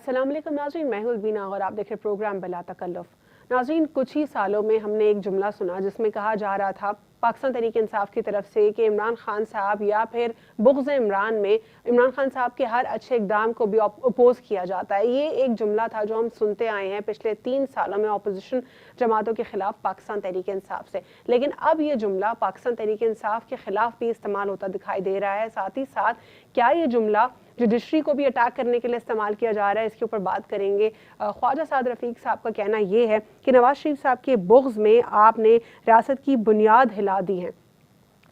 अस्सलाम वालेकुम नाज़रीन, मैं हूं बीना और आप देख रहे प्रोग्राम बिला तकल्लुफ़। नाज़रीन, कुछ ही सालों में हमने एक जुमला सुना जिसमें कहा जा रहा था पाकिस्तान तहरीक इंसाफ की तरफ से कि इमरान खान साहब या फिर बुग़्ज़ इमरान में इमरान खान साहब के हर अच्छे इक़दाम को भी अपोज़ किया जाता है। ये एक जुमला था जो हम सुनते आए हैं पिछले 3 सालों में अपोजिशन जमातों के ख़िलाफ़ पाकिस्तान तहरीक इंसाफ से, लेकिन अब ये जुमला पाकिस्तान तहरीक इंसाफ के ख़िलाफ़ भी इस्तेमाल होता दिखाई दे रहा है। साथ ही साथ क्या ये जुमला जुडिशरी को भी अटैक करने के लिए इस्तेमाल किया जा रहा है, इसके ऊपर बात करेंगे। ख्वाजा साद रफ़ीक साहब का कहना ये है कि नवाज शरीफ साहब के बुग़्ज़ में आपने रियासत की बुनियाद हिला दी है।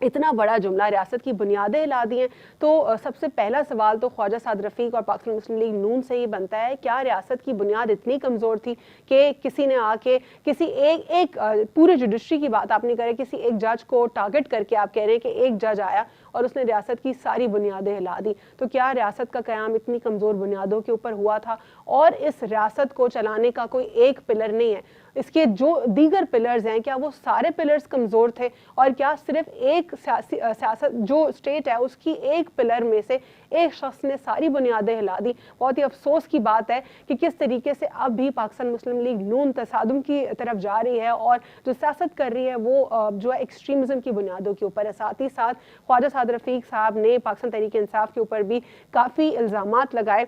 इतना बड़ा जुमला, रियासत की बुनियादें हिला दी हैं, तो सबसे पहला सवाल तो ख्वाजा साद रफ़ीक और पाकिस्तान मुस्लिम लीग नून से ही बनता है, क्या रियासत की बुनियाद इतनी कमज़ोर थी कि किसी ने आके किसी एक पूरे जुडिशरी की बात आपने करें, किसी एक जज को टारगेट करके आप कह रहे हैं कि एक जज आया और उसने रियासत की सारी बुनियादें हिला दी? तो क्या रियासत का क़याम इतनी कमज़ोर बुनियादों के ऊपर हुआ था? और इस रियासत को चलाने का कोई एक पिलर नहीं है, इसके जो दीगर पिलर्स हैं क्या वो सारे पिलर्स कमज़ोर थे? और क्या सिर्फ एक सियासत जो स्टेट है उसकी एक पिलर में से एक शख्स ने सारी बुनियादें हिला दी? बहुत ही अफसोस की बात है कि किस तरीके से अब भी पाकिस्तान मुस्लिम लीग नून तसादुम की तरफ जा रही है और जो सियासत कर रही है वो जो है एक्सट्रीमिज़म की बुनियादों के ऊपर है। साथ ही साथ ख्वाजा साद रफ़ीक साहब ने पाकिस्तान तहरीक इंसाफ के ऊपर भी काफ़ी इल्ज़ामात लगाए।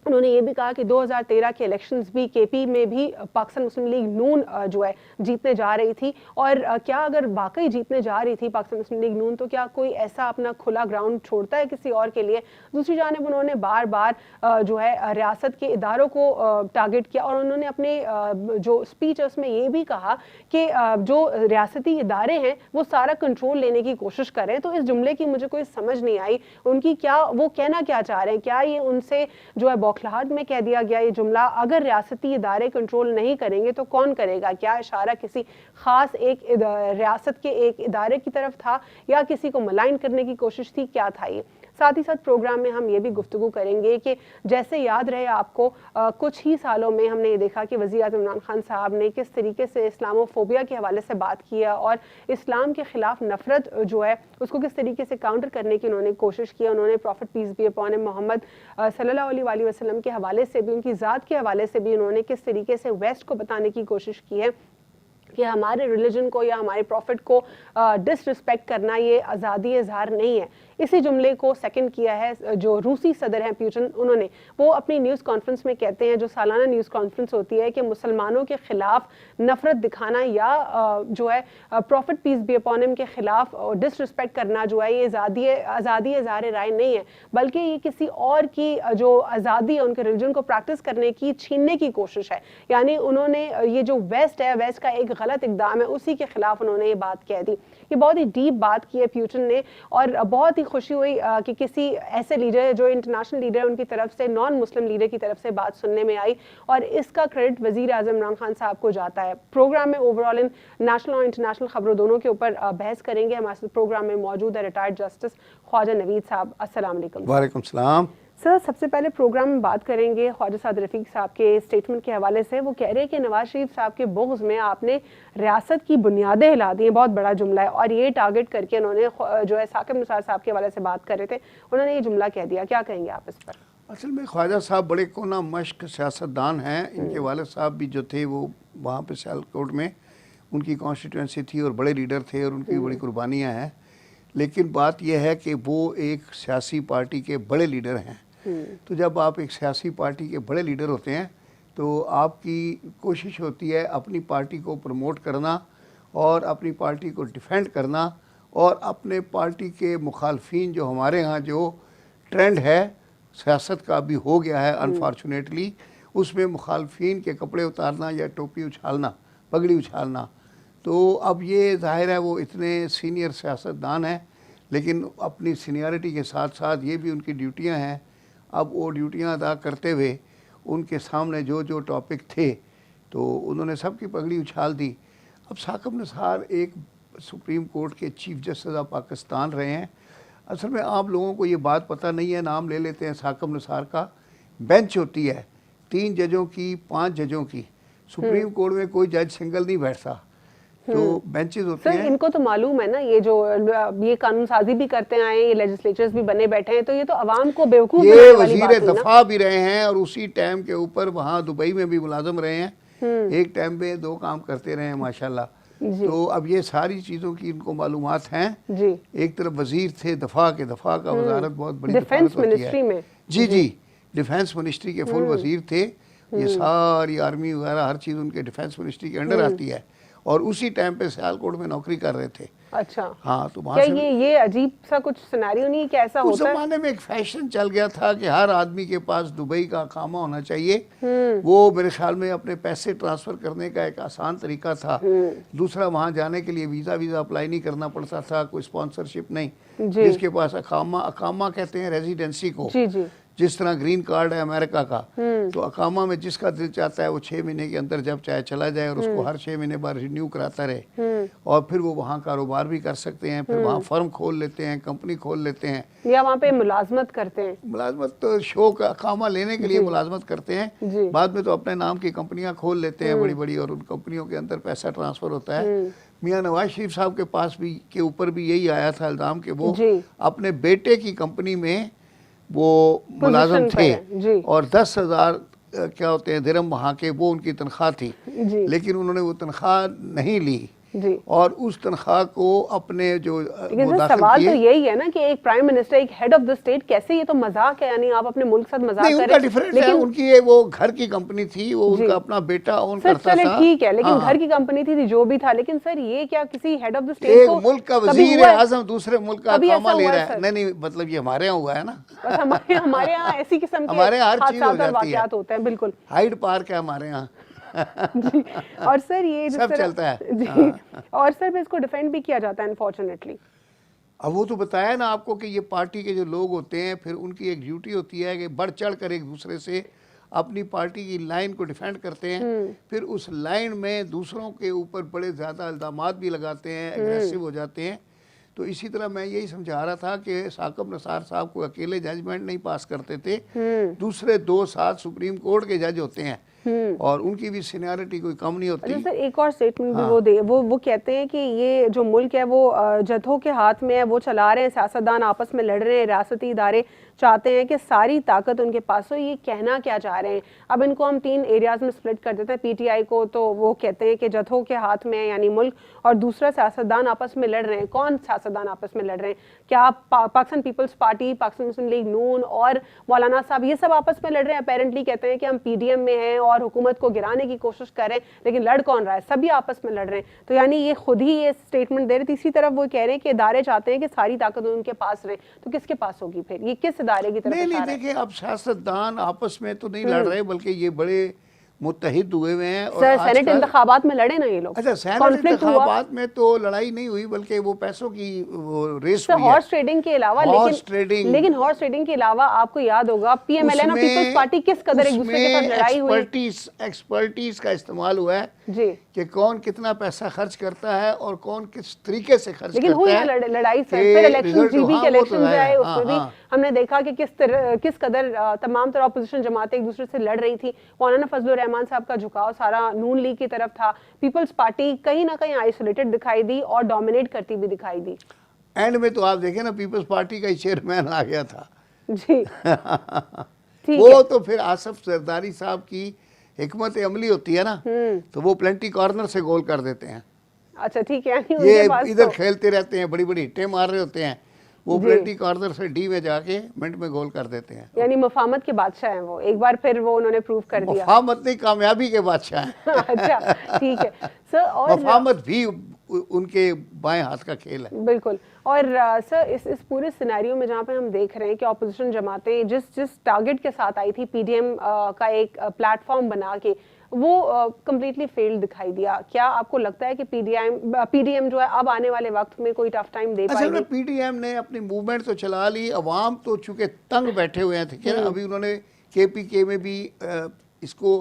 उन्होंने ये भी कहा कि 2013 के इलेक्शंस भी केपी में भी पाकिस्तान मुस्लिम लीग नून जो है जीतने जा रही थी, और क्या अगर वाकई जीतने जा रही थी पाकिस्तान मुस्लिम लीग नून तो क्या कोई ऐसा अपना खुला ग्राउंड छोड़ता है किसी और के लिए? दूसरी जानिब उन्होंने बार बार जो है रियासत के इदारों को टारगेट किया और उन्होंने अपने जो स्पीच है उसमें ये भी कहा कि जो रियासती इदारे हैं वो सारा कंट्रोल लेने की कोशिश करें। तो इस जुमले की मुझे कोई समझ नहीं आई, उनकी क्या वो कहना क्या चाह रहे हैं? क्या ये उनसे जो है बौखलाहट में कह दिया गया ये जुमला? अगर रियासती इदारे कंट्रोल नहीं करेंगे तो कौन करेगा? क्या इशारा किसी खास एक रियासत के एक इदारे की तरफ था या किसी को मलाइन करने की कोशिश थी? क्या था ये? साथ ही साथ प्रोग्राम में हम ये भी गुफ्तगू करेंगे कि जैसे याद रहे आपको कुछ ही सालों में हमने ये देखा कि वज़ीर आज़म इमरान खान साहब ने किस तरीके से इस्लामोफोबिया के हवाले से बात की है और इस्लाम के ख़िलाफ़ नफ़रत जो है उसको किस तरीके से काउंटर करने की उन्होंने कोशिश की। उन्होंने prophet peace be upon him Muhammad सल्लल्लाहु अलैहि वसल्लम के हवाले से भी, उनकी ज़ात के हवाले से भी उन्होंने किस तरीके से वेस्ट को बताने की कोशिश की है कि हमारे रिलीजन को या हमारे प्रॉफिट को डिसरिस्पेक्ट करना ये आज़ादी इज़हार नहीं है। इसी जुमले को सेकंड किया है जो रूसी सदर हैं पुतिन, उन्होंने वो अपनी न्यूज़ कॉन्फ्रेंस में कहते हैं, जो सालाना न्यूज़ कॉन्फ्रेंस होती है, कि मुसलमानों के ख़िलाफ़ नफ़रत दिखाना या जो है prophet peace be upon him के ख़िलाफ़ डिसरिस्पेक्ट करना जो है ये आज़ादी इज़हार राय नहीं है, बल्कि ये किसी और की जो आज़ादी है उनके रिलीजन को प्रैक्टिस करने की छीनने की कोशिश है। यानी उन्होंने ये जो वेस्ट है, वेस्ट का एक गलत इक़दाम है, उसी के ख़िलाफ़ उन्होंने ये बात कह दी। ये बहुत ही डीप बात की है पुतिन ने और बहुत ही खुशी हुई कि किसी ऐसे लीडर जो इंटरनेशनल लीडर है उनकी तरफ से, नॉन मुस्लिम लीडर की तरफ से बात सुनने में आई और इसका क्रेडिट वज़ीर आज़म इमरान खान साहब को जाता है। प्रोग्राम में ओवरऑल इन नेशनल और इंटरनेशनल खबरों दोनों के ऊपर बहस करेंगे। हमारे प्रोग्राम में मौजूद है रिटायर्ड जस्टिस ख्वाजा नवीद साहब। अस्सलाम वालेकुम। वालेकुम सलाम। सर, सबसे पहले प्रोग्राम में बात करेंगे ख्वाजा साद रफ़ीक साहब के स्टेटमेंट के हवाले से। वो कह रहे हैं कि नवाज शरीफ साहब के बुग़्ज़ में आपने रियासत की बुनियादें हिला दी हैं, बहुत बड़ा जुमला है, और ये टारगेट करके उन्होंने जो है साकिब निसार साहब के हवाले से बात कर रहे थे, उन्होंने ये जुमला कह दिया। क्या कहेंगे आप इस पर? असल में ख्वाजा साहब बड़े कोना मश्क सियासतदान हैं। इनके वालिद साहब भी जो थे वो वहाँ पे सियालकोट में उनकी कॉन्स्टिट्यूंसी थी और बड़े लीडर थे और उनकी बड़ी कुर्बानियाँ हैं। लेकिन बात यह है कि वो एक सियासी पार्टी के बड़े लीडर हैं। तो जब आप एक सियासी पार्टी के बड़े लीडर होते हैं तो आपकी कोशिश होती है अपनी पार्टी को प्रमोट करना और अपनी पार्टी को डिफेंड करना, और अपने पार्टी के मुखालफिन जो हमारे यहाँ जो ट्रेंड है सियासत का भी हो गया है अनफॉर्चुनेटली, उसमें मुखालफिन के कपड़े उतारना या टोपी उछालना, पगड़ी उछालना। तो अब ये जाहिर है वो इतने सीनियर सियासतदान हैं, लेकिन अपनी सीनियरिटी के साथ साथ ये भी उनकी ड्यूटियाँ हैं। अब वो ड्यूटियाँ अदा करते हुए उनके सामने जो जो टॉपिक थे तो उन्होंने सबकी पगड़ी उछाल दी। अब साकिब निसार एक सुप्रीम कोर्ट के चीफ जस्टिस ऑफ पाकिस्तान रहे हैं। असल में आप लोगों को ये बात पता नहीं है, नाम ले लेते हैं साकिब निसार का। बेंच होती है 3 जजों की, 5 जजों की। सुप्रीम कोर्ट में कोई जज सिंगल नहीं बैठता, जो बेंचेस होते सर हैं। इनको तो मालूम है ना, ये जो ये कानून साजी भी करते आए हैं, ये लेजिस्लेचर्स भी बने बैठे हैं, तो ये तो अवाम को बेवकूफ ये बनाने वाली वजीर बात हुई ना। दफा भी रहे हैं और उसी टाइम के ऊपर वहाँ दुबई में भी मुलाजम रहे हैं। एक टाइम पे 2 काम करते रहे हैं माशाल्लाह। तो अब ये सारी चीज़ों की इनको मालूमात हैं जी। एक तरफ वजीर थे दफा का वजारत बहुत बड़ी डिफेंस दफारत होती मिनिस्ट्री है। में। जी डिफेंस मिनिस्ट्री के फुल वजीर थे। ये सारी आर्मी वगैरह हर चीज़ उनके डिफेंस मिनिस्ट्री के अंडर आती है और उसी टाइम पे सियालकोट में नौकरी कर रहे थे। अच्छा। हाँ, तो वहाँ क्या से ये अजीब सा कुछ सिनेरियो नहीं, क्या ऐसा उस होता है? जमाने में एक फैशन चल गया था कि हर आदमी के पास दुबई का अकामा होना चाहिए। वो मेरे ख्याल में अपने पैसे ट्रांसफ़र करने का एक आसान तरीका था। दूसरा, वहाँ जाने के लिए वीज़ा अप्लाई नहीं करना पड़ता था, कोई स्पॉन्सरशिप नहीं। जिसके पास अकामा कहते हैं रेजिडेंसी को। जी। जिस तरह ग्रीन कार्ड है अमेरिका का, तो अकामा में जिसका दिल चाहता है वो 6 महीने के अंदर जब चाहे चला जाए और उसको हर 6 महीने बाद रिन्यू कराता रहे और फिर वो वहाँ कारोबार भी कर सकते हैं। फिर वहाँ फर्म खोल लेते हैं, कंपनी खोल लेते हैं, या वहाँ पे मुलाजमत करते हैं। मुलाजमत तो शो का अकामा लेने के लिए मुलाजमत करते हैं। बाद में तो अपने नाम की कंपनियां खोल लेते हैं बड़ी बड़ी और उन कंपनियों के अंदर पैसा ट्रांसफ़र होता है। मियाँ नवाज शरीफ साहब के पास भी के ऊपर भी यही आया था इल्ज़ाम कि वो अपने बेटे की कंपनी में वो मुलाजम थे और 10,000 क्या होते हैं दिरहम वहाँ के, वो उनकी तनख्वाह थी। लेकिन उन्होंने वो तनख्वाह नहीं ली और उस तनख्वाह को अपने जो लेकिन सर सवाल तो यही है ना कि एक प्राइम मिनिस्टर, एक हेड ऑफ द स्टेट, कैसे, ये तो मजाक है, यानी आप अपने मुल्क के साथ मजाक नहीं, कर उनका डिफरेंस है। उनकी ये वो घर की कंपनी थी, वो उनका अपना बेटा ओन करता था। ठीक है, लेकिन घर की कंपनी थी जो भी था, लेकिन सर ये क्या किसी हेड ऑफ द स्टेट एक को मुल्क का वजीर आजम दूसरे मुल्क का अकामा ले रहा है? नहीं, मतलब ये हमारे यहाँ हुआ है ना। बस हमारे यहाँ ऐसी किस्म के हमारे यहाँ हर चीज हो जाती है, होते हैं। बिल्कुल, हाइड पार्क है हमारे यहाँ। जी। और सर ये सब चलता है जी। और सर इसको डिफेंड भी किया जाता है अनफॉर्चुनेटली। अब वो तो बताया ना आपको कि ये पार्टी के जो लोग होते हैं फिर उनकी एक ड्यूटी होती है कि बढ़ चढ़ कर एक दूसरे से अपनी पार्टी की लाइन को डिफेंड करते हैं। फिर उस लाइन में दूसरों के ऊपर बड़े ज़्यादा इल्ज़ामात भी लगाते हैं, एग्रेसिव हो जाते हैं। तो इसी तरह मैं यही समझा रहा था कि साकिब निसार साहब को अकेले जजमेंट नहीं पास करते थे, दूसरे 2 साथ सुप्रीम कोर्ट के जज होते हैं और उनकी भी सीनियरिटी कोई कम नहीं होती। अच्छा सर, एक और स्टेटमेंट भी वो कहते हैं कि ये जो मुल्क है वो जथों के हाथ में है, वो चला रहे हैं, सियासतदान आपस में लड़ रहे हैं, रियासती इदारे चाहते हैं कि सारी ताकत उनके पास हो। ये कहना क्या चाह रहे हैं? अब इनको हम 3 एरियाज में स्प्लिट कर देते हैं। पीटीआई को तो वो कहते हैं कि जथों के हाथ में है यानी मुल्क, और दूसरा सियासतदान आपस में लड़ रहे हैं। कौन सियासतदान आपस में लड़ रहे हैं? क्या पाकिस्तान पीपल्स पार्टी, पाकिस्तान मुस्लिम लीग नून और मौलाना साहब ये सब आपस में लड़ रहे हैं? अपेरेंटली कहते हैं कि हम पीडीएम में हैं और हुकूमत को गिराने की कोशिश कर रहे हैं, लेकिन लड़ कौन रहा है? सभी आपस में लड़ रहे हैं। तो यानी ये खुद ही ये स्टेटमेंट दे रहे। तीसरी तरफ वो कह रहे हैं कि इदारे चाहते हैं कि सारी ताकत उनके पास रहे। तो किसके पास होगी फिर? ये किस इदारे की तरफ? नहीं, देखिए, अब सियासतदान आपस में तो नहीं लड़ रहे, बल्कि ये बड़े मुत्तहिद हुए हुए हैं। और सेनेट इंतखाबात में लड़े ना ये लोग। अच्छा, सेनेट इंतखाबात में तो लड़ाई नहीं हुई, बल्कि वो पैसों की रेस हुई है। हॉर्स ट्रेडिंग के अलावा, लेकिन हॉर्स ट्रेडिंग के अलावा आपको याद होगा पीएमएलएन और पीपल्स पार्टी किस कदर एक दूसरे के साथ लड़ाई हुई। एक्सपर्टीज का इस्तेमाल हुआ है जी, कि कौन कितना पैसा खर्च करता है और कौन किस तरीके से खर्च लेकिन करता है। हुई लड़ाई से फिर इलेक्शन, जीबी के इलेक्शन आए, उसमें भी हमने देखा कि किस कदर तमाम तरह अपोजिशन जमातें एक दूसरे से लड़ रही थी। मौलाना फजलुर रहमान साहब का झुकाव सारा नून लीग की तरफ था। पीपल्स पार्टी कहीं ना कहीं आइसोलेटेड दिखाई दी और डोमिनेट करती भी दिखाई दी। एंड में तो आप देखें ना, पीपल्स पार्टी का चेयरमैन आ गया था जी। वो तो फिर आसफ जरदारी साहब की हिकमत अमली होती है ना, तो वो प्लेंटी कॉर्नर से गोल कर देते हैं। अच्छा, ठीक है। ये इधर खेलते रहते हैं, बड़ी बड़ी हिट्टे मार रहे होते हैं, वो प्लेंटी कॉर्नर से डी में जाके मिनट में गोल कर देते हैं। यानी मफामत के बादशाह हैं वो। एक बार फिर वो उन्होंने प्रूव कर दिया। मफामत नहीं, कामयाबी के बादशाह हैं। अच्छा, ठीक है सर। और मफामत भी उनके बाएं हाथ का खेल है। बिल्कुल। और सर इस पूरे सिनेरियो में जहाँ पे हम देख रहे हैं कि ऑपोजिशन जमातें जिस टारगेट के साथ आई थी, पीडीएम का एक प्लेटफॉर्म बना के, वो कम्प्लीटली फेल्ड दिखाई दिया। क्या आपको लगता है कि पीडीएम जो है अब आने वाले वक्त में कोई टफ टाइम दे पाएगी? असल में पीडीएम ने अपनी मूवमेंट तो चला ली, अवाम तो चूंकि तंग बैठे हुए हैं थे ना। अभी उन्होंने केपीके में भी इसको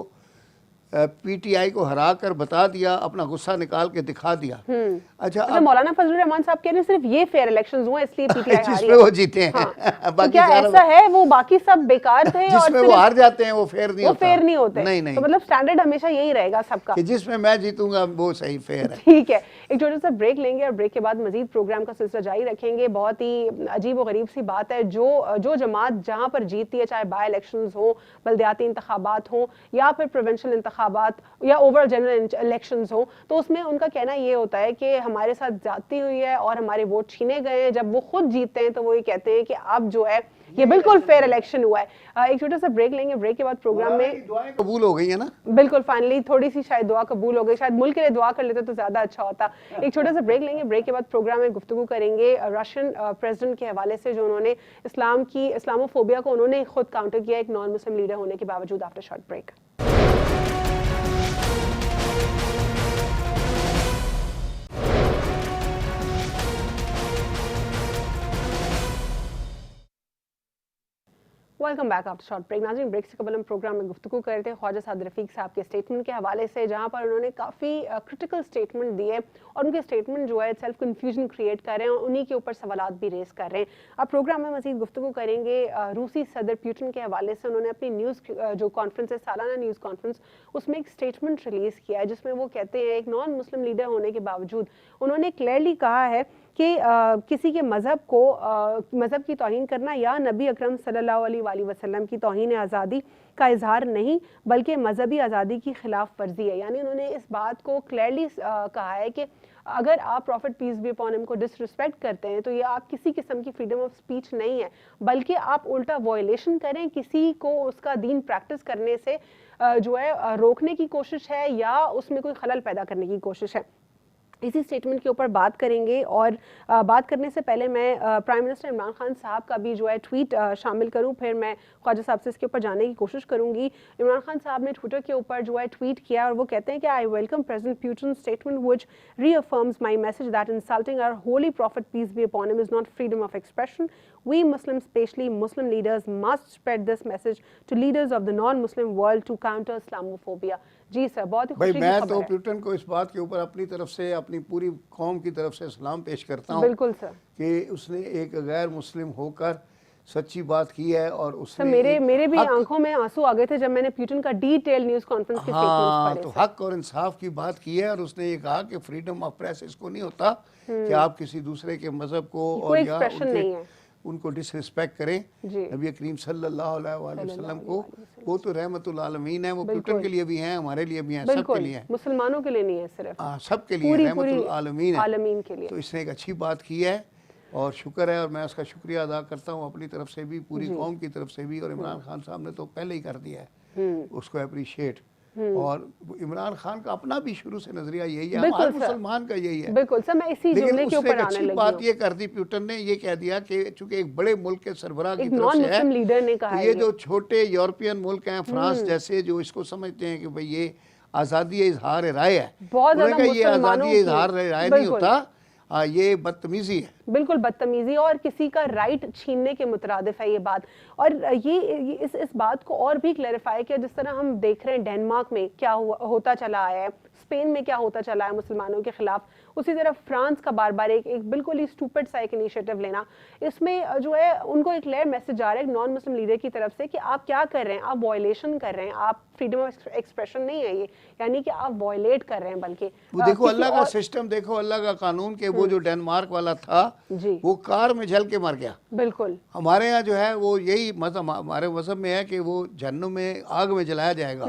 पीटीआई को हरा कर बता दिया, अपना गुस्सा निकाल के दिखा दिया। अच्छा, मतलब मौलाना फजलुर रहमान साहब कह रहे हैं सिर्फ ये फेयर इलेक्शंस हुए इसलिए पीटीआई हारी जिसमें वो जीते हैं। तो बाकी क्या सारा ऐसा है वो बाकी सब बेकार थे और जिसमें वो हार जाते हैं वो फेयर नहीं वो होता। फेयर नहीं होते? नहीं तो मतलब स्टैंडर्ड हमेशा यही रहेगा सबका कि जिसमें मैं जीतूंगा वो सही फेयर है। ठीक है, एक छोटा सा ब्रेक लेंगे और ब्रेक के बाद मजीद प्रोग्राम का सिलसिला जारी रखेंगे। बहुत ही अजीब और गरीब सी बात है, जो जमात जहां पर जीतती है, चाहे बाई इलेक्शंस हो, बल्दियाती इंतखाबात हो या फिर प्रोविंशियल इंतखाबात या ओवरऑल जनरल इलेक्शंस हो, तो उसमें उनका कहना ये होता है कि हमारे साथ ज्यादती हुई है और हमारे वोट छीने गए हैं। जब वो खुद जीतते हैं तो वो ये कहते हैं कि अब जो है ये बिल्कुल फेयर इलेक्शन हुआ है। एक छोटा सा ब्रेक लेंगे, ब्रेक के बाद प्रोग्राम में दुआएं कबूल हो गई है ना, बिल्कुल फाइनली थोड़ी सी शायद दुआ कबूल हो गई, शायद मुल्क के लिए दुआ कर लेते तो ज्यादा अच्छा होता। एक छोटा सा ब्रेक लेंगे, ब्रेक के बाद प्रोग्राम में गुफ्तगू करेंगे रशियन प्रेसिडेंट के हवाले से, जो उन्होंने इस्लामोफोबिया को उन्होंने खुद काउंटर किया एक नॉन मुस्लिम लीडर होने के बावजूद। After short break. Welcome back after short break. नाज़रीन, ब्रेक से कबल हम प्रोग्राम में गुफ्तगू कर रहे थे ख्वाजा साद रफीक साहब के स्टेटमेंट के हवाले से, जहां पर उन्होंने काफ़ी क्रिटिकल स्टेटमेंट दिए और उनके स्टेटमेंट जो है सेल्फ कन्फ्यूजन क्रिएट कर रहे हैं और उन्हीं के ऊपर सवालात भी रेस कर रहे हैं। अब प्रोग्राम में मज़ीद गुफ्तगू करेंगे रूसी सदर पुतिन के हवाले से। उन्होंने अपनी न्यूज़ जो कॉन्फ्रेंस है, सालाना न्यूज़ कॉन्फ्रेंस, उसमें एक स्टेटमेंट रिलीज़ किया है जिसमें वो कहते हैं एक नॉन मुस्लिम लीडर होने के बावजूद उन्होंने क्लियरली कहा है कि किसी के मज़हब की तौहीन करना या नबी अकरम सल्लल्लाहु अलैहि वसल्लम की तौहीन आज़ादी का इजहार नहीं बल्कि मजहबी आज़ादी की खिलाफ वर्जी है। यानी उन्होंने इस बात को क्लियरली कहा है कि अगर आप prophet peace be upon him को डिसरिस्पेक्ट करते हैं तो ये आप किसी किस्म की फ्रीडम ऑफ स्पीच नहीं है, बल्कि आप उल्टा वॉयलेशन करें, किसी को उसका दीन प्रैक्टिस करने से जो है रोकने की कोशिश है या उसमें कोई खलल पैदा करने की कोशिश है। इसी स्टेटमेंट के ऊपर बात करेंगे और बात करने से पहले मैं प्राइम मिनिस्टर इमरान खान साहब का भी जो है ट्वीट शामिल करूं, फिर मैं ख्वाजा साहब से इसके ऊपर जानने की कोशिश करूंगी। इमरान खान साहब ने ट्विटर के ऊपर जो है ट्वीट किया और वो कहते हैं कि I welcome president Putin statement which reaffirms my message that insulting our holy prophet peace be upon him is not freedom of expression. We Muslims, especially Muslim leaders, must spread this message to leaders of the non-Muslim world to counter Islamophobia. जी sir, बहुत ही खुशी की खबर है। मैं तो Putin को इस बात के ऊपर अपनी तरफ से, अपनी पूरी कौम की तरफ से सलाम पेश करता हूँ। बिल्कुल सर, कि उसने एक गैर मुस्लिम होकर सच्ची बात की है और उसने मेरे भी आंखों में आंसू आ गए थे जब मैंने पुतिन का डिटेल न्यूज़ कॉन्फ्रेंस के स्टेटमेंट्स पढ़े। तो हक और इंसाफ की बात की है और उसने ये कहा कि फ्रीडम ऑफ प्रेस इसको नहीं होता कि आप किसी दूसरे के मजहब को और या उनको डिसरिस्पेक्ट करें। नबी करीम सल्लल्लाहु अलैहि वसल्लम को, वो तो रहमतुल आलमीन है, वो पुतिन के लिए भी हैं, हमारे लिए भी हैं, सबके लिए हैं, मुसलमानों के लिए नहीं है सिर्फ, सबके लिए रहमतुल आलमीन है। तो इसने एक अच्छी बात की है और शुक्र है और मैं उसका शुक्रिया अदा करता हूँ अपनी तरफ से भी, पूरी कौम की तरफ से भी। और इमरान खान साहब ने तो पहले ही कर दिया है उसको अप्रिशिएट। और इमरान खान का अपना भी शुरू से नजरिया यही है, हर मुसलमान का यही है। बिल्कुल सर, मैं इसी जुमले के ऊपर आने लगी। बात ये कर दी पुतिन ने, ये कह दिया कि चूंकि एक बड़े मुल्क के सरबराह की तरफ से है, लीडर ने कहा ये जो छोटे यूरोपियन मुल्क हैं, फ्रांस जैसे, जो इसको समझते हैं कि भाई ये आज़ादी इजहार राय है, ये आज़ादी इजहार राय नहीं होता, ये बदतमीजी है, बिल्कुल बदतमीजी और किसी का राइट छीनने के मुतरादिफ है ये बात। और ये इस बात को और भी क्लैरिफाई किया, जिस तरह हम देख रहे हैं डेनमार्क में क्या होता चला आया है, स्पेन में क्या होता चला है मुसलमानों के खिलाफ, उसी तरह फ्रांस का बार बार एक बिल्कुल ही स्टूपिड सा एक इनिशिएटिव लेना, इसमें जो है उनको एक क्लियर मैसेज जा रहा है एक नॉन मुस्लिम लीडर की तरफ से कि आप क्या कर रहे हैं, आप वॉयलेशन कर रहे हैं, आप फ्रीडम ऑफ एक्सप्रेशन नहीं है ये, यानी कि आप वॉयलेट कर रहे हैं। बल्कि देखो अल्लाह का सिस्टम, देखो अल्लाह का कानून के वो जो डेनमार्क वाला था वो कार में जल के मर गया। बिल्कुल हमारे यहाँ जो है वो यही मज़हब, हमारे मज़हब में है कि वो जहन्नुम में आग में जलाया जाएगा,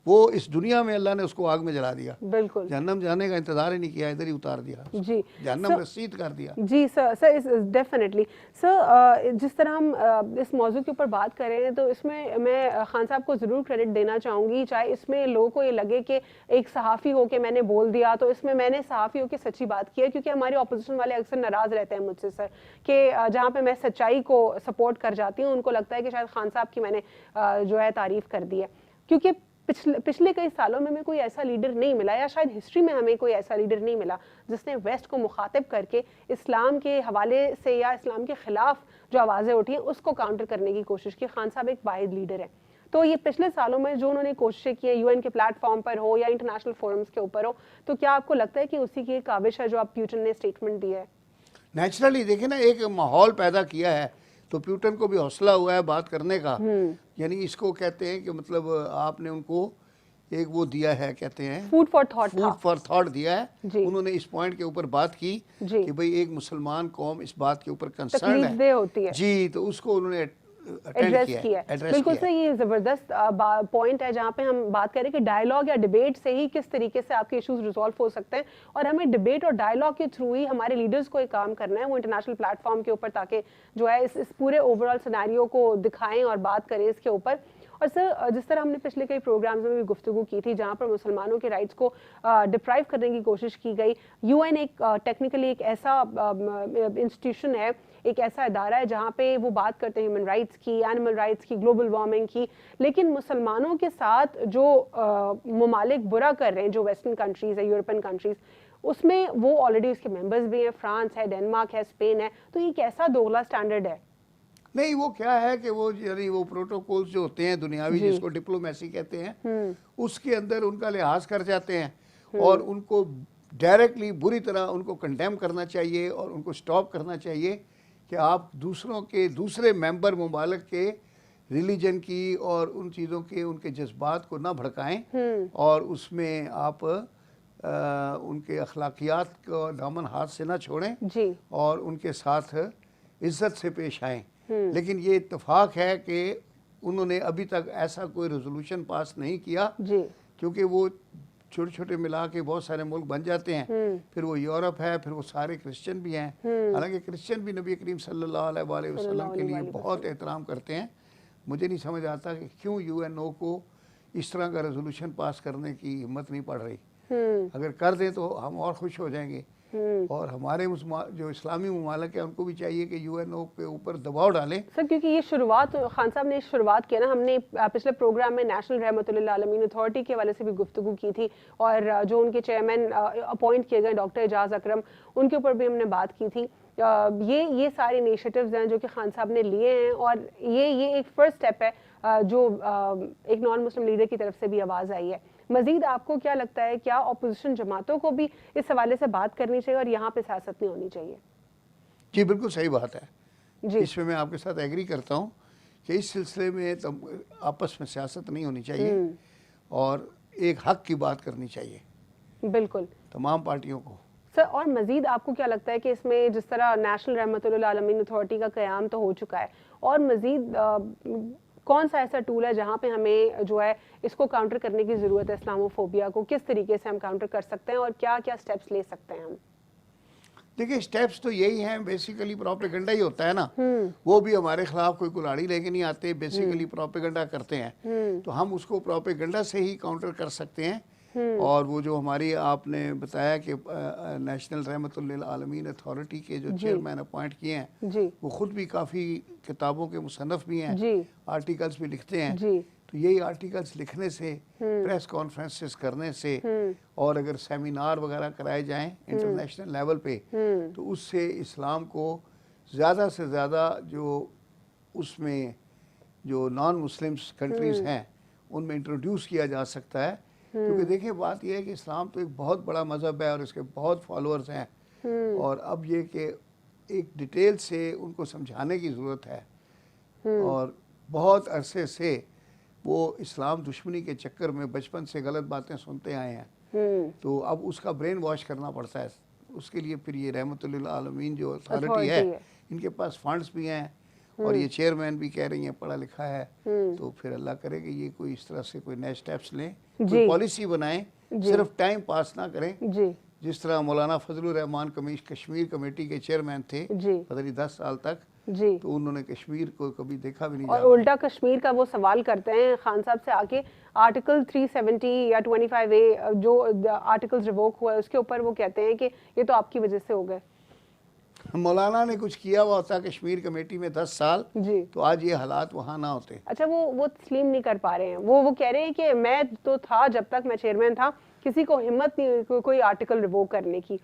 वो इस दुनिया में अल्लाह ने उसको आग में जला दिया। बिल्कुल, जहन्नम जाने का इंतजार ही नहीं किया, इधर ही उतार दिया जी, जहन्नम रसीद कर दिया। जी सर डेफिनेटली सर, जिस तरह हम इस मौजू के ऊपर बात कर रहे हैं तो इसमें मैं खान साहब को ज़रूर क्रेडिट देना चाहूँगी, चाहे इसमें लोगों को ये लगे कि एक सहाफ़ी हो के मैंने बोल दिया, तो इसमें मैंने सहाफ़ी हो के सच्ची बात की है, क्योंकि हमारे ऑपोजिशन वाले अक्सर नाराज़ रहते हैं मुझसे सर कि जहाँ पे मैं सच्चाई को सपोर्ट कर जाती हूँ उनको लगता है कि शायद खान साहब की मैंने जो है तारीफ़ कर दी है, क्योंकि पिछले कई सालों में हमें कोई ऐसा लीडर नहीं मिला, या शायद हिस्ट्री में हमें कोई ऐसा लीडर नहीं मिला जिसने वेस्ट को मुखातिब करके इस्लाम के हवाले से या इस्लाम के खिलाफ जो आवाज़ें उठी हैं उसको काउंटर करने की कोशिश की। खान साहब एक वाहिद लीडर है। तो ये पिछले सालों में जो उन्होंने कोशिशें की हैं यूएन के प्लेटफॉर्म पर हो या इंटरनेशनल फोरम्स के ऊपर हो, तो क्या आपको लगता है कि उसी की एक काविश है जो अब पुतिन ने स्टेटमेंट दिया है? नेचुरली देखिए ना, एक माहौल पैदा किया है तो पुतिन को भी हौसला हुआ है बात करने का। यानी इसको कहते हैं कि मतलब आपने उनको एक वो दिया है, कहते हैं फूड फॉर थॉट दिया है। उन्होंने इस पॉइंट के ऊपर बात की कि भाई एक मुसलमान कौम इस बात के ऊपर कंसर्न है होती है जी, तो उसको उन्होंने एड्रेस किया है। बिल्कुल सही, ये जबरदस्त पॉइंट है जहाँ पे हम बात करें कि डायलॉग या डिबेट से ही किस तरीके से आपके इश्यूज रिजॉल्व हो सकते हैं, और हमें डिबेट और डायलॉग के थ्रू ही हमारे लीडर्स को एक काम करना है वो इंटरनेशनल प्लेटफॉर्म के ऊपर, ताकि जो है इस पूरे ओवरऑल सिनेरियो को दिखाएं और बात करें इसके ऊपर। और सर, जिस तरह हमने पिछले कई प्रोग्राम्स में भी गुफ्तगू की थी जहाँ पर मुसलमानों के राइट्स को डिप्राइव करने की कोशिश की गई, यूएन एक टेक्निकली एक ऐसा इंस्टीट्यूशन है, एक ऐसा इदारा है जहाँ पे वो बात करते हैं ह्यूमन राइट्स की, एनिमल राइट्स की, ग्लोबल वार्मिंग की, लेकिन मुसलमानों के साथ जो ममालिक बुरा कर रहे हैं, जो वेस्टर्न कंट्रीज़ है, यूरोपियन कंट्रीज़, उसमें वो ऑलरेडी उसके मेंबर्स भी हैं, फ्रांस है, डेनमार्क है, स्पेन है, तो ये कैसा दोगला स्टैंडर्ड है? नहीं, वो क्या है कि वो यानी वो प्रोटोकॉल्स जो होते हैं दुनियावी, जिसको डिप्लोमेसी कहते हैं, उसके अंदर उनका लिहाज कर जाते हैं और उनको डायरेक्टली बुरी तरह उनको कंडेम करना चाहिए और उनको स्टॉप करना चाहिए कि आप दूसरों के दूसरे मेंबर ममालिक के रिलीजन की और उन चीज़ों के उनके जज्बात को ना भड़काएं और उसमें आप उनके अखलाकियात को दामन हाथ से ना छोड़ें जी, और उनके साथ इज्जत से पेश आएँ। लेकिन ये इत्तेफाक है कि उन्होंने अभी तक ऐसा कोई रेजोल्यूशन पास नहीं किया जी, क्योंकि वो छोटे छोटे मिला के बहुत सारे मुल्क बन जाते हैं, फिर वो यूरोप है, फिर वो सारे क्रिश्चियन भी हैं। हालांकि क्रिश्चियन भी नबी करीम सल्लल्लाहु अलैहि वसल्लम के लिए बहुत एहतराम करते हैं। मुझे नहीं समझ आता कि क्यों यूएनओ को इस तरह का रेजोल्यूशन पास करने की हिम्मत नहीं पड़ रही। अगर कर दें तो हम और खुश हो जाएंगे, और हमारे जो इस्लामी ममालिक है उनको भी चाहिए कि यूएनओ के ऊपर दबाव डालें। सर, क्योंकि ये शुरुआत खान साहब ने शुरुआत किया ना, हमने पिछले प्रोग्राम में नेशनल रहमतुल्लिल आलमीन अथॉरिटी के हवाले से भी गुफ्तगू की थी, और जो उनके चेयरमैन अपॉइंट किए गए डॉक्टर एजाज अकरम, उनके ऊपर भी हमने बात की थी। ये सारे इनिशिएटिव्स हैं जो कि खान साहब ने लिए हैं, और ये एक फर्स्ट स्टेप है जो एक नॉन मुस्लिम लीडर की तरफ से भी आवाज़ आई है। मजीद आपको क्या लगता है, क्या अपोजिशन जमातों को भी इस हवाले से बात करनी चाहिए और यहाँ पे सियासत नहीं होनी चाहिए? जी बिल्कुल सही बात है जी, इसमें मैं आपके साथ एग्री करता हूँ कि इस सिलसिले में तो आपस में सियासत नहीं होनी चाहिए और एक हक की बात करनी चाहिए बिल्कुल तमाम पार्टियों को। सर, और मजीद आपको क्या लगता है कि इसमें जिस तरह नेशनल रहमतुल्लिल आलमीन अथॉरिटी का क़याम तो हो चुका है, और मजीद कौन सा ऐसा टूल है जहाँ पे हमें जो है इसको काउंटर करने की ज़रूरत है, इस्लामोफोबिया को किस तरीके से हम काउंटर कर सकते हैं और क्या क्या स्टेप्स ले सकते हैं हम? देखिए, स्टेप्स तो यही हैं, बेसिकली प्रोपेगेंडा ही होता है ना, वो भी हमारे खिलाफ कोई कुल्हाड़ी लेके नहीं आते, बेसिकली प्रोपेगेंडा करते हैं, तो हम उसको प्रोपेगेंडा से ही काउंटर कर सकते हैं। और वो जो हमारी आपने बताया कि नेशनल रहमतुल्लिल आलमीन अथॉरिटी के जो चेयरमैन अपॉइंट किए हैं, वो खुद भी काफ़ी किताबों के मुसन्नफ़ भी हैं, आर्टिकल्स भी लिखते हैं, तो यही आर्टिकल्स लिखने से, प्रेस कॉन्फ्रेंसेस करने से, और अगर सेमिनार वगैरह कराए जाएं इंटरनेशनल लेवल पे, तो उससे इस्लाम को ज़्यादा से ज़्यादा जो उसमें जो नॉन मुस्लिम्स कंट्रीज़ हैं उनमें इंट्रोड्यूस किया जा सकता है। क्योंकि देखिए, बात यह है कि इस्लाम तो एक बहुत बड़ा मज़हब है और इसके बहुत फॉलोअर्स हैं, और अब ये कि एक डिटेल से उनको समझाने की ज़रूरत है, और बहुत अरसे से वो इस्लाम दुश्मनी के चक्कर में बचपन से गलत बातें सुनते आए हैं, तो अब उसका ब्रेन वॉश करना पड़ता है। उसके लिए फिर ये रहमतुल्लिल आलमीन जो अथॉरिटी है, इनके पास फंड्स भी हैं, और ये चेयरमैन भी कह रही हैं पढ़ा लिखा है, तो फिर अल्लाह करे कि ये कोई इस तरह से कोई नए स्टेप्स लें, कोई पॉलिसी बनाएं, सिर्फ टाइम पास ना करें। जिस तरह मौलाना फजलुर रहमान कश्मीर कमेटी के चेयरमैन थे पता नहीं 10 साल तक, तो उन्होंने कश्मीर को कभी देखा भी नहीं, और उल्टा कश्मीर का वो सवाल करते हैं खान साहब से आके, आर्टिकल 370 या 25A जो आर्टिकल्स रिवोक हुआ है उसके ऊपर वो कहते हैं कि ये तो आपकी वजह से हो गए। मौलाना ने कुछ किया हुआ होता कश्मीर कमेटी में 10 साल जी, तो आज ये हालात वहाँ ना होते। अच्छा, वो तस्लीम नहीं कर पा रहे हैं, वो कह रहे हैं कि मैं तो था जब तक मैं चेयरमैन था, किसी को हिम्मत नहीं कोई आर्टिकल रिवोक करने की।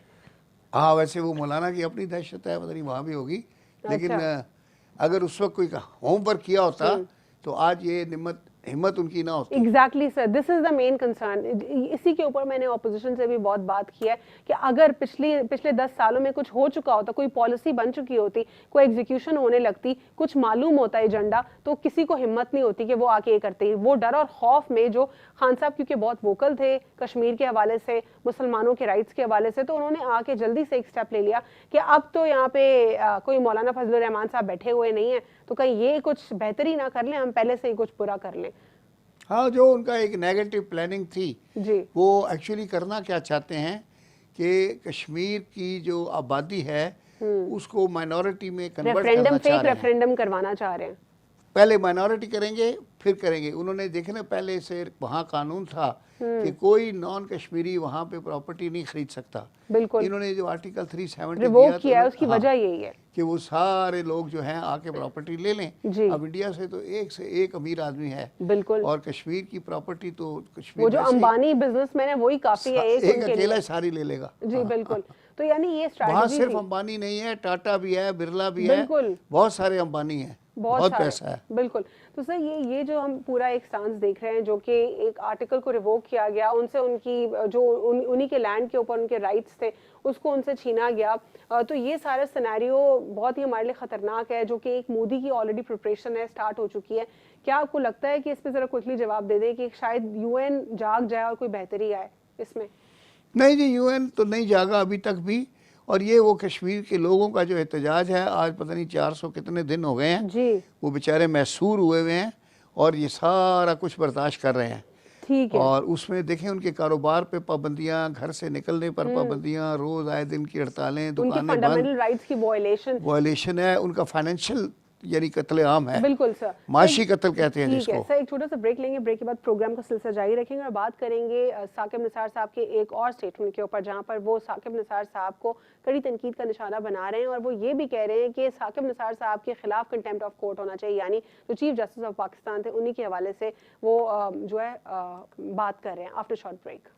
हाँ, वैसे वो मौलाना की अपनी दहशत है, पता नहीं वहाँ भी होगी, लेकिन अगर उस वक्त कोई होमवर्क किया होता तो आज ये निम्मत हिम्मत उनकी ना होती। Exactly sir, this is the main concern. इसी के ऊपर मैंने ऑपोजिशन से भी बहुत बात की है कि अगर पिछले 10 सालों में कुछ हो चुका होता, कोई पॉलिसी बन चुकी होती, कोई एग्जीक्यूशन होने लगती, कुछ मालूम होता एजेंडा, तो किसी को हिम्मत नहीं होती कि वो आके ये करते। वो डर और खौफ में जो खान साहब क्योंकि बहुत वोकल थे कश्मीर के हवाले से, मुसलमानों के राइट्स के हवाले से, तो उन्होंने आके जल्दी से एक स्टेप ले लिया कि अब तो यहाँ पे कोई मौलाना फजलुर रहमान साहब बैठे हुए नहीं है, तो कहीं ये कुछ बेहतरी ना कर लें, हम पहले से ही कुछ बुरा कर लें। हाँ, जो उनका एक नेगेटिव प्लानिंग थी जी, वो एक्चुअली करना क्या चाहते हैं कि कश्मीर की जो आबादी है उसको माइनॉरिटी में कन्वर्ट करना रेफरेंडम, चाह फेक रहे हैं। रेफरेंडम करवाना चाह रहे हैं। पहले माइनॉरिटी करेंगे फिर करेंगे। उन्होंने देखे ना, पहले से वहाँ कानून था कि कोई नॉन कश्मीरी वहाँ पे प्रॉपर्टी नहीं खरीद सकता। बिल्कुल, इन्होंने जो आर्टिकल 370 रिवोक किया है, तो उसकी हाँ, वजह यही है कि वो सारे लोग जो हैं आके प्रॉपर्टी ले लें। जी। अब इंडिया से तो एक से एक अमीर आदमी है, बिल्कुल, और कश्मीर की प्रॉपर्टी तो कश्मीर वो जो वैसे ही अंबानी बिजनेसमैन है वही काफी है एक एक उनके अकेला लिए। सारी ले लेगा। जी बिल्कुल, तो यानी ये वहाँ स्ट्रैटेजी सिर्फ थी। अंबानी नहीं है, टाटा भी है, बिरला भी है, बिल्कुल, बहुत सारे अंबानी हैं, बहुत सारे, पैसा है। बिल्कुल। तो सर ये जो हम पूरा एक स्टांस देख रहे हैं जो कि एक आर्टिकल को रिवोक किया गया, उनसे उनकी जो उन्हीं के लैंड के ऊपर उनके राइट्स थे उसको उनसे छीना गया, तो ये सारा सिनेरियो बहुत ही हमारे लिए खतरनाक है, जो कि एक मोदी की ऑलरेडी प्रिपरेशन है, स्टार्ट हो चुकी है। क्या आपको लगता है कि इस पे जरा क्विकली जवाब दे दें कि शायद यूएन जाग जाए और कोई बेहतरी आए इसमें? नहीं जी, यूएन तो नहीं जागा अभी तक भी, और ये वो कश्मीर के लोगों का जो एहतजाज है, आज पता नहीं 400 कितने दिन हो गए हैं जी, वो बेचारे मैसूर हुए हुए हैं और ये सारा कुछ बर्दाश्त कर रहे हैं। ठीक है, और उसमें देखें उनके कारोबार पे पाबंदियां, घर से निकलने पर पाबंदियां, रोज आए दिन की हड़तालें, उनके दुकानें बंद, फंडामेंटल राइट्स की वायलेशन है, उनका फाइनेंशियल यानी कत्लेआम है, बिल्कुल सर, माशी कत्ल कहते हैं ठीक है जिसको। सर। एक छोटा सा ब्रेक लेंगे, ब्रेक के बाद प्रोग्राम का सिलसिला जारी रखेंगे और बात करेंगे साकिब निसार साहब के एक और स्टेटमेंट के ऊपर, जहां पर वो साकिब निसार साहब को कड़ी तनकीद का निशाना बना रहे हैं और वो ये भी कह रहे हैं कि साकिब निसार साहब के खिलाफ कंटेम्प्ट ऑफ कोर्ट होना चाहिए, यानी जो चीफ जस्टिस ऑफ पाकिस्तान थे उन्हीं के हवाले से वो जो है बात कर रहे हैं। After short break.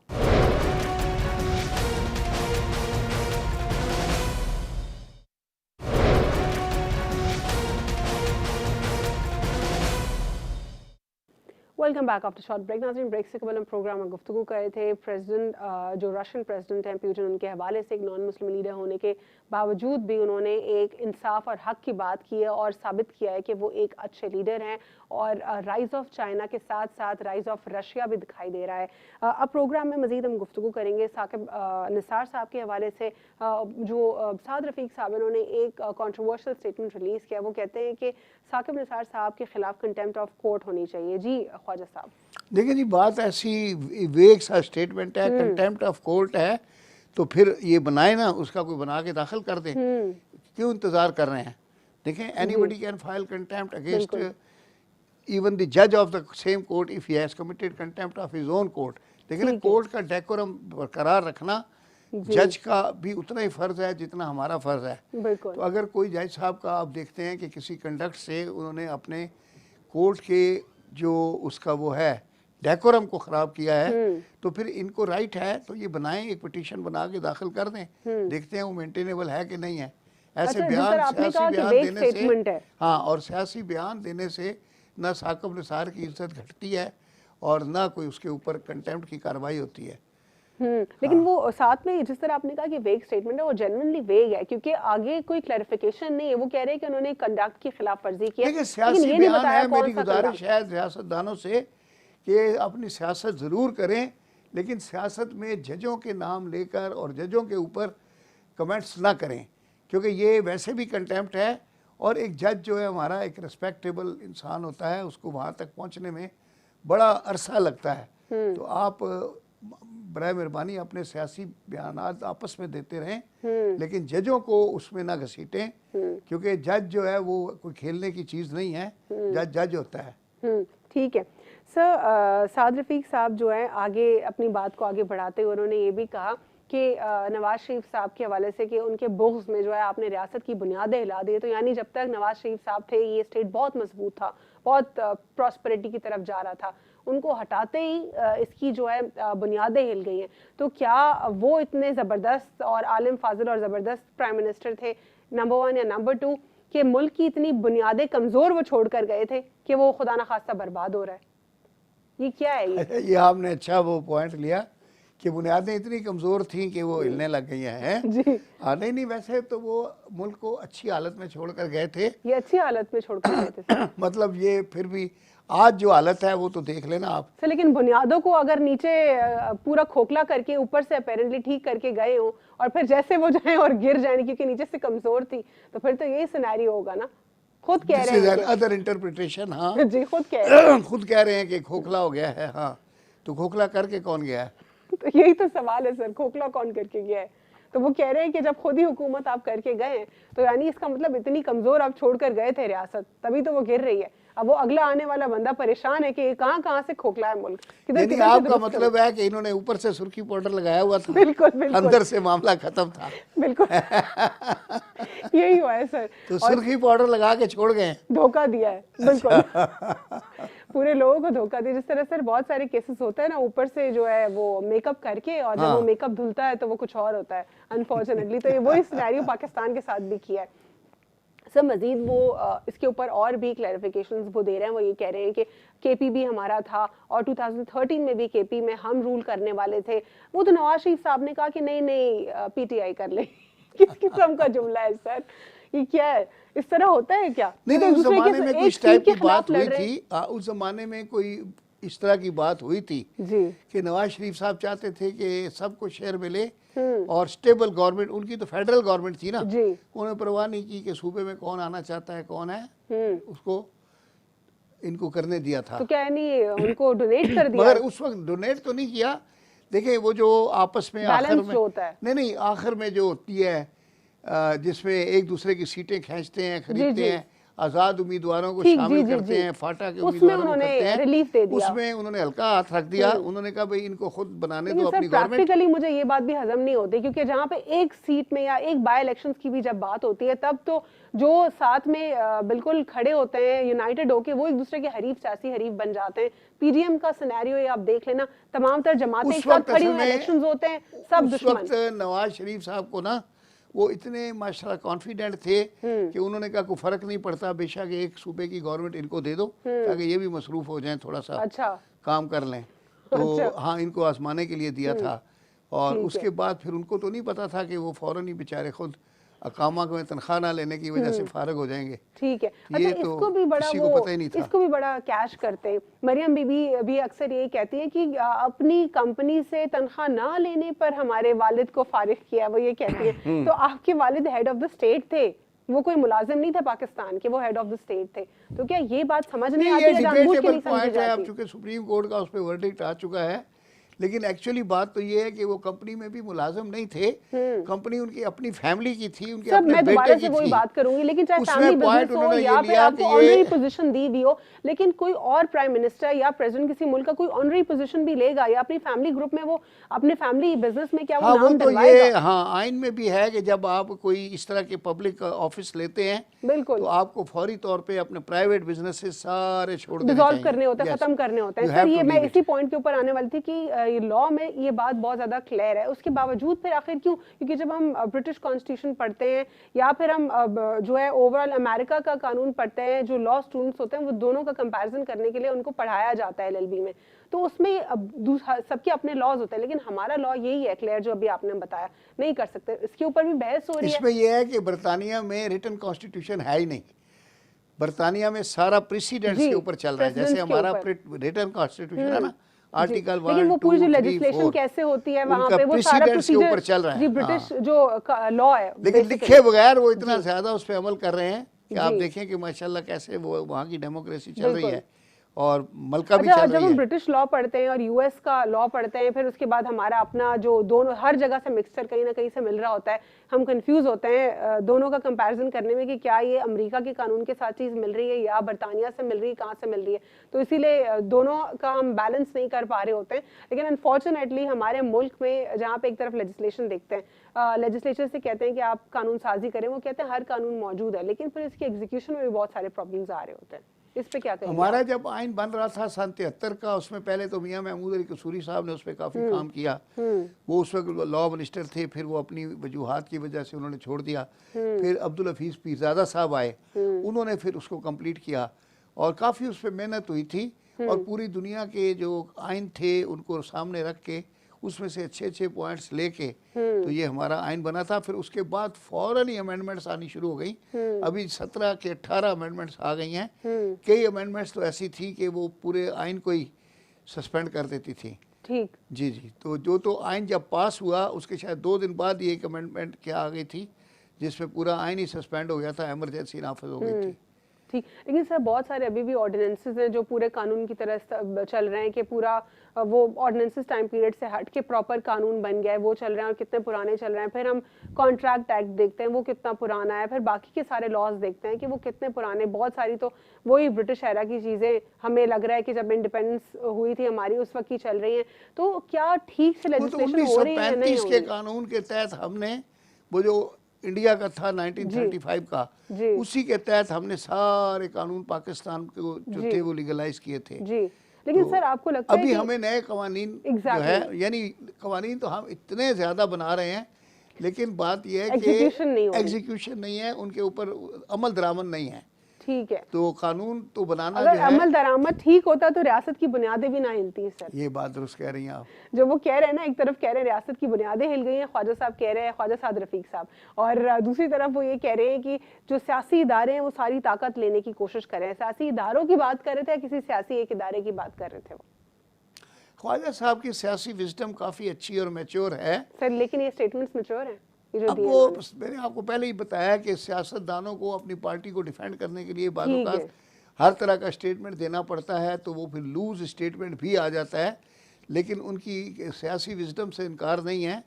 Welcome back after short break. नाज़रीन, ब्रेक से कबल हम प्रोग्राम में गुफ्तगू कर रहे थे प्रेसिडेंट जो रशियन प्रेसिडेंट हैं पुतिन, उनके हवाले से एक नॉन मुस्लिम लीडर होने के बावजूद भी उन्होंने एक इंसाफ और हक की बात की है और साबित किया है कि वो एक अच्छे लीडर हैं, और राइज ऑफ चाइना के साथ साथ राइज ऑफ रशिया भी दिखाई दे रहा है। अब प्रोग्राम में मज़ीद हम गुफ्तगू करेंगे साकिब निसार साहब के हवाले से। जो साद रफ़ीक साहब, उन्होंने एक कंट्रोवर्शियल स्टेटमेंट रिलीज़ किया। वो कहते हैं कि साकिब निसार साहब के खिलाफ कंटेम्प्ट ऑफ कोर्ट होनी चाहिए। जी ख्वाजा साहब। देखिए जी, बात ऐसी वेग सा स्टेटमेंट है, कंटेम्प्ट ऑफ कोर्ट है, तो फिर ये बनाए ना, उसका कोई बना के दाखिल कर दे, क्यों इंतजार कर रहे हैं? देखें, anybody can file contempt against even the जज of the same court if he has committed contempt of his own court. लेकिन कोर्ट का डेकोरम बरकरार रखना जज का भी उतना ही फर्ज है जितना हमारा फर्ज है। तो अगर कोई जज साहब का आप देखते हैं कि किसी कंडक्ट से उन्होंने अपने कोर्ट के जो उसका वो है डेकोरम को ख़राब किया है, तो फिर इनको राइट है तो ये बनाएं, एक पिटीशन बना के दाखिल कर दें, देखते हैं वो मेंटेनेबल है कि नहीं है। ऐसे बयान, सियासी बयान देने से, हाँ, और सियासी बयान देने से ना साकिब निसार की इज्जत घटती है और ना कोई उसके ऊपर कंटेम्प्ट की कार्रवाई होती है। लेकिन वो साथ में जिस तरह आपने कहा कि वेग स्टेटमेंट है, वो जेन्युइनली वेग है क्योंकि आगे कोई क्लैरिफिकेशन नहीं है। वो कह रहे हैं कि उन्होंने कंडक्ट की खिलाफ वर्जी की है, लेकिन ये नहीं बताया। मेरी गुजारिश है सियासतदानों से कि अपनी सियासत ज़रूर करें, लेकिन सियासत में जजों के नाम लेकर और जजों के ऊपर कमेंट्स ना करें, क्योंकि ये वैसे भी कंटेम्प्ट है, और एक जज जो है हमारा एक रिस्पेक्टेबल इंसान होता है, उसको वहाँ तक पहुँचने में बड़ा अरसा लगता है। तो आप बराए मेहरबानी अपने सियासी बयान आपस में देते रहें, लेकिन जजों को उसमें ना घसीटें, क्योंकि जज जो है वो कोई खेलने की चीज़ नहीं है, जज जज होता है। ठीक है सर। साद रफ़ीक साहब जो है आगे अपनी बात को आगे बढ़ाते हुए उन्होंने ये भी कहा कि नवाज शरीफ साहब के हवाले से कि उनके बुग़्ज़ में जो है आपने रियासत की बुनियादें हिला दी। तो यानी जब तक नवाज शरीफ साहब थे ये स्टेट बहुत मजबूत था, बहुत प्रॉस्पेरिटी की तरफ जा रहा था, उनको हटाते ही इसकी जो है बुनियादें हिल गई हैं। तो क्या वो इतने ज़बरदस्त और आलिम फाजिल और ज़बरदस्त प्राइम मिनिस्टर थे, नंबर 1 या नंबर 2, कि मुल्क की इतनी बुनियादें कमज़ोर वो छोड़ कर गए थे कि वो खुदा न खास्ता बर्बाद हो रहा है? ये क्या है ये? ये आपने अच्छा वो पॉइंट लिया कि बुनियादें इतनी कमज़ोर थी कि वो हिलने लग गई हैं। जी, नहीं नहीं, वैसे तो वो मुल्क को अच्छी हालत में छोड़कर गए थे। ये अच्छी हालत में छोड़कर गए थे सर। मतलब ये फिर भी आज जो हालत है वो तो देख लेना आप। सर लेकिन बुनियादों को अगर नीचे पूरा खोखला करके ऊपर से अपेरेंटली ठीक करके गए हो और फिर जैसे वो जाए और गिर जाए क्योंकि नीचे से कमजोर थी, तो फिर तो यही सिनेरियो होगा ना। खुद कह दिस रहे इज हैं एन अदर इंटरप्रिटेशन। हाँ जी, खुद कह रहे हैं। खुद कह रहे हैं कि खोखला हो गया है। हाँ, तो खोखला करके कौन गया है? तो यही तो सवाल है सर, खोखला कौन करके गया है? तो वो कह रहे हैं कि जब खुद ही हुकूमत आप करके गए हैं, तो यानी इसका मतलब इतनी कमजोर आप छोड़कर गए थे रियासत, तभी तो वो गिर रही है। अब वो अगला आने वाला बंदा परेशान है कि कहाँ कहाँ से खोखला है मुल्क, किधर यानी किधर से आपका दुरुस्त मतलब है कि इन्होंने ऊपर से सुर्खी पाउडर लगाया हुआ था, बिल्कुल बिल्कुल अंदर से मामला खत्म था। बिल्कुल यही हुआ है सर। तो सुर्खी पाउडर लगा के छोड़ गए। धोखा दिया है बिल्कुल। पूरे लोगों को धोखा दिया। जिस तरह सर बहुत सारे केसेस होते हैं ना, ऊपर से जो है वो मेकअप करके और जब वो मेकअप धुलता है तो वो कुछ और होता है अनफॉर्चुनेटली। तो ये वही सिनेरियो पाकिस्तान के साथ भी किया है सर। मजीद वो इसके ऊपर और भी क्लैरिफिकेशंस वो दे रहे हैं। वो ये कह रहे हैं कि केपी हमारा था और 2013 में भी केपी में हम रूल करने वाले थे। वो तो नवाज शरीफ साहब ने कहा कि नहीं नहीं पीटीआई कर ले। किस किस्म का जुमला है सर, ये क्या है? इस तरह होता है क्या? नहीं तो नहीं, उस दूसरे जमाने में कुछ टाइप की बात हुई लड़ रहे थी। उस जमाने में कोई इस तरह की बात हुई थी जी कि नवाज शरीफ साहब चाहते थे कि सबको शेयर मिले और स्टेबल गवर्नमेंट। उनकी तो फेडरल गवर्नमेंट थी ना, जी उन्होंने परवाह नहीं की कि सूबे में कौन आना चाहता है कौन है, उसको इनको करने दिया था। तो क्या है नहीं उनको डोनेट कर दिया? मगर उस वक्त डोनेट तो नहीं किया। देखिए वो जो आपस में आखिर बैलेंस में जो होता है। नहीं नहीं, आखिर में जो होती है जिसमें एक दूसरे की सीटें खींचते हैं, खरीदते हैं, आज़ाद उम्मीदवारों को ठीक, शामिल जी, करते जी। हैं, फाटा के उसमें उम्मीदवारों को उन्होंने करते हैं, रिलीफ दे दिया। उसमें उन्होंने हल्का हाथ रख दिया। उन्होंने कहा भाई इनको खुद बनाने दो लेकिन अपनी सर गवर्नमेंट। प्रैक्टिकली मुझे ये बात भी हजम नहीं होती, क्योंकि जहाँ पे एक सीट में या एक बाय इलेक्शंस की भी जब बात होती है, तब तो जो साथ में बिल्कुल खड़े होते हैं यूनाइटेड होके, वो एक दूसरे के हरीफ, सियासी हरीफ बन जाते हैं। पीडीएम का सिनेरियो ये आप देख लेना, तमाम तर जमातें एक साथ खड़ी हुई, इलेक्शंस होते हैं, सब उस वक्त नवाज शरीफ साहब को ना वो इतने माशाल्लाह कॉन्फिडेंट थे कि उन्होंने कहा कोई फर्क नहीं पड़ता, बेशक एक सूबे की गवर्नमेंट इनको दे दो ताकि ये भी मसरूफ हो जाएं, थोड़ा सा अच्छा काम कर लें। तो हाँ, इनको आजमाने के लिए दिया था। और उसके बाद फिर उनको तो नहीं पता था कि वो फौरन ही बेचारे खुद अकामा को तनख्वाह ना लेने की वजह से फारग हो जाएंगे। ठीक है। ये अच्छा, तो इसको भी बड़ा किसी को वो पता ही नहीं था। इसको भी बड़ा कैश करते हैं। मरियम बीबी भी अक्सर यही कहती है कि अपनी कंपनी से तनख्वाह ना लेने पर हमारे वालिद को फारिग किया, वो ये कहती है। तो आपके वालिद हेड ऑफ द स्टेट थे, वो कोई मुलाजिम नहीं था पाकिस्तान के, वो हेड ऑफ द स्टेट थे। तो क्या ये बात समझ नहीं आती है? जानबूझ के नहीं समझी पॉइंट है। अब जाती। चूंकि सुप्रीम कोर्ट का उस पर वर्डिक्ट आ चुका है, लेकिन एक्चुअली बात तो ये है कि वो कंपनी में भी मुलाजिम नहीं थे। कंपनी उनकी अपनी फैमिली की थी, उनके सब अपने मैं बेटे दोबारा की से वही थी। बात करूंगी, लेकिन चाहे उसमें फैमिली पॉइंट बिजनेस हो उन्होंने या ये फिर लिया आपको कि ऑनरी ये पोजीशन दी भी हो, लेकिन कोई और प्राइम मिनिस्टर या प्रेसिडेंट किसी मुल्क का कोई ऑनरी पोजीशन भी लेगा या अपनी फैमिली ग्रुप में वो अपने फैमिली बिजनेस में क्या वो हाँ, वो नाम तो ये डलवाएगा? हाँ आइन में भी है कि जब आप कोई इस तरह के पब्लिक ऑफिस लेते हैं बिल्कुल, तो आपको फौरी तौर पे अपने प्राइवेट बिजनेस से सारे छोड़ देने डिसॉल्व चाहिए। करने होते हैं, Yes. खत्म करने होते हैं। You सर have ये to मैं leave इसी it. पॉइंट के ऊपर आने वाली थी कि लॉ में ये बात बहुत ज्यादा क्लियर है, उसके बावजूद फिर आखिर क्यों? क्योंकि जब हम ब्रिटिश कॉन्स्टिट्यूशन पढ़ते हैं या फिर हम जो है ओवरऑल अमेरिका का कानून पढ़ते हैं, जो लॉ स्टूडेंट्स होते हैं वो दोनों का कंपैरिजन करने के लिए उनको पढ़ाया जाता है एलएलबी में, तो उसमें सबके अपने लॉज होते हैं। लेकिन हमारा लॉ यही है क्लियर, जो अभी आपने बताया, नहीं कर सकते। इसके ऊपर भी बहस हो रही है। इसमें यह है कि बरतानिया में रिटन कॉन्स्टिट्यूशन है ही नहीं। बरतानिया में सारा प्रेसिडेंट्स के ऊपर चल रहा है, जैसे हमारा रिटन कॉन्स्टिट्यूशन है ना, आर्टिकल 1, लेकिन वो 2, पूरी जो 3, लेजिस्लेशन 4 कैसे होती है वहां उनका पे, वो सारा प्रेसिडेंट्स के ऊपर प्रोसीजर चल रहा है। जी, ब्रिटिश जो लॉ है, लेकिन लिखे बगैर वो इतना ज्यादा उस पर अमल कर रहे हैं कि आप जी। देखें कि माशाल्लाह कैसे वो वहाँ की डेमोक्रेसी चल रही बिल्कुल। है और मलका भी अच्छा, चल जब रही हम है। ब्रिटिश लॉ पढ़ते हैं और यूएस का लॉ पढ़ते हैं, फिर उसके बाद हमारा अपना जो दोनों हर जगह से मिक्सचर कहीं ना कहीं से मिल रहा होता है, हम कंफ्यूज होते हैं दोनों का कंपैरिजन करने में कि क्या ये अमेरिका के कानून के साथ चीज़ मिल रही है या बरतानिया से मिल रही है, कहाँ से मिल रही है। तो इसीलिए दोनों का हम बैलेंस नहीं कर पा रहे होते हैं। लेकिन अनफॉर्चुनेटली हमारे मुल्क में जहाँ पे एक तरफ लेजिस्लेशन देखते हैं, लेजिस्लेचर से कहते हैं कि आप कानून साजी करें, वो कहते हैं हर कानून मौजूद है, लेकिन फिर इसके एग्जीक्यूशन में भी बहुत सारे प्रॉब्लम्स आ रहे होते हैं। इस पे क्या कहेंगे? हमारा जब आइन बन रहा था सन 73 का, उसमें पहले तो मियां महमूद अली कसूरी साहब ने उस पर काफ़ी काम किया। वो उस वक्त लॉ मिनिस्टर थे, फिर वो अपनी वजूहात की वजह से उन्होंने छोड़ दिया। फिर अब्दुल हफीज़ पीरज़ादा साहब आए, उन्होंने फिर उसको कंप्लीट किया और काफ़ी उस पर मेहनत हुई थी और पूरी दुनिया के जो आइन थे उनको सामने रख के उसमें से अच्छे अच्छे पॉइंट्स लेके तो ये हमारा आइन बना था। फिर उसके बाद फौरन ही अमेंडमेंट्स आनी शुरू हो गई। अभी 17 के 18 अमेंडमेंट्स आ गई हैं। कई अमेंडमेंट्स तो ऐसी थी कि वो पूरे आइन को ही सस्पेंड कर देती थी। ठीक जी जी। तो जो तो आइन जब पास हुआ उसके शायद 2 दिन बाद ये एक अमेंडमेंट क्या आ गई थी जिसमें पूरा आइन ही सस्पेंड हो गया था, इमरजेंसी नाफिज हो गई थी। ठीक। लेकिन सर बहुत सारे अभी भी ऑर्डिनेंसेस हैं जो पूरे कानून की तरह चल रहे हैं कि पूरा वो ऑर्डिनेंसेस टाइम पीरियड से हट के प्रॉपर कानून बन गया है, वो चल रहे हैं और कितने पुराने चल रहे हैं। फिर हम कॉन्ट्रैक्ट एक्ट देखते हैं वो कितना पुराना है, फिर बाकी के सारे लॉज देखते हैं कि वो कितने पुराने, बहुत सारी तो वही ब्रिटिश एरा की चीज़ें हमें लग रहा है कि जब इंडिपेंडेंस हुई थी हमारी उस वक्त की चल रही हैं। तो क्या ठीक से लेजिस्लेशन हो रही है? 1935 के कानून के तहत हमने वो जो इंडिया का था 1935 का, उसी के तहत हमने सारे कानून पाकिस्तान को जो थे वो लीगलाइज किए थे। जी। लेकिन तो सर आपको लगता है अभी कि हमें नए कवानीन जो है, यानी कवानीन तो हम इतने ज़्यादा बना रहे हैं लेकिन बात यह है कि एग्जीक्यूशन नहीं है, उनके ऊपर अमल दरामद नहीं है। ठीक है। तो कानून तो बनाना अगर जो है, अमल दरामद ठीक होता तो रियासत की बुनियादें भी ना हिलती सर। ये बात दुरुस्त कह रही हैं आप। जो वो कह रहे हैं ना, एक तरफ कह रहे हैं रियासत की बुनियादें हिल गई हैं, ख्वाजा साहब कह रहे हैं, ख्वाजा साद रफीक साहब, और दूसरी तरफ वो ये कह रहे हैं कि जो सियासी इदारे हैं वो सारी ताकत लेने की कोशिश कर रहे हैं। सियासी इदारों की बात कर रहे थे या किसी सियासी एक इदारे की बात कर रहे थे? वो ख्वाजा साहब की सियासी विजडम काफ़ी अच्छी और मैच्योर है सर, लेकिन ये स्टेटमेंट्स मैच्योर हैं? अब वो मैंने आपको पहले ही बताया कि सियासतदानों को अपनी पार्टी को डिफेंड करने के लिए बाज़ औक़ात हर तरह का स्टेटमेंट देना पड़ता है, तो वो फिर लूज स्टेटमेंट भी आ जाता है, लेकिन उनकी सियासी विजडम से इनकार नहीं है।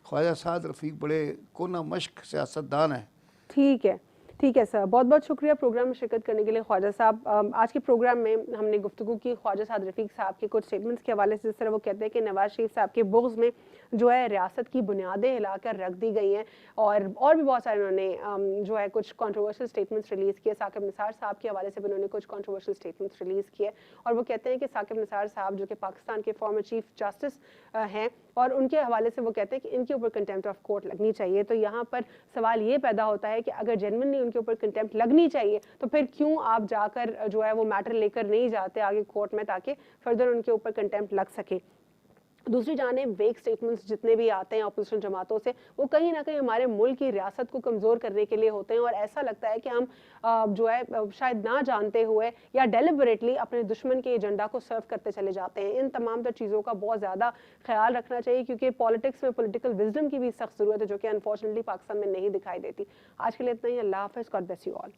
ख्वाजा साद रफ़ीक बड़े कोना मश्क सियासतदान हैं। ठीक है, ठीक है सर, बहुत बहुत शुक्रिया प्रोग्राम में शिरकत करने के लिए ख्वाजा साहब। आज के प्रोग्राम में हमने गुफ्तगू की ख्वाजा साद रफ़ीक साहब के कुछ स्टेटमेंट्स के हवाले से, जिस तरह वो कहते हैं कि नवाज शरीफ साहब के बुग़्ज़ में जो है रियासत की बुनियादें हिलाकर रख दी गई हैं, और भी बहुत सारे उन्होंने जो है कुछ कंट्रोवर्शियल स्टेटमेंट्स रिलीज़ किए। साकिब निसार साहब के हवाले से भी उन्होंने कुछ कंट्रोवर्शियल स्टेटमेंट्स रिलीज़ किए, और वो कहते हैं कि साकिब निसार साहब जो कि पाकिस्तान के फॉर्मर चीफ जस्टिस हैं, और उनके हवाले से वो कहते हैं कि इनके ऊपर कंटेम्प्ट ऑफ कोर्ट लगनी चाहिए। तो यहाँ पर सवाल ये पैदा होता है कि अगर जेन्युइनली उनके ऊपर कंटेम्प्ट लगनी चाहिए तो फिर क्यों आप जाकर जो है वो मैटर लेकर नहीं जाते आगे कोर्ट में, ताकि फर्दर उनके ऊपर कंटेम्प्ट लग सके। दूसरी जानिब वेक स्टेटमेंट्स जितने भी आते हैं अपोजिशन जमातों से, वो कहीं ना कहीं हमारे मुल्क की रियासत को कमज़ोर करने के लिए होते हैं, और ऐसा लगता है कि हम जो है शायद ना जानते हुए या डेलिबरेटली अपने दुश्मन के एजेंडा को सर्व करते चले जाते हैं। इन तमाम तर चीज़ों का बहुत ज़्यादा ख्याल रखना चाहिए, क्योंकि पॉलिटिक्स में पॉलिटिकल विजडम की भी सख्त ज़रूरत है, जो कि अनफॉर्चुनेटली पाकिस्तान में नहीं दिखाई देती। आज के लिए इतना ही। अल्लाह हाफ़िज़। God bless you all.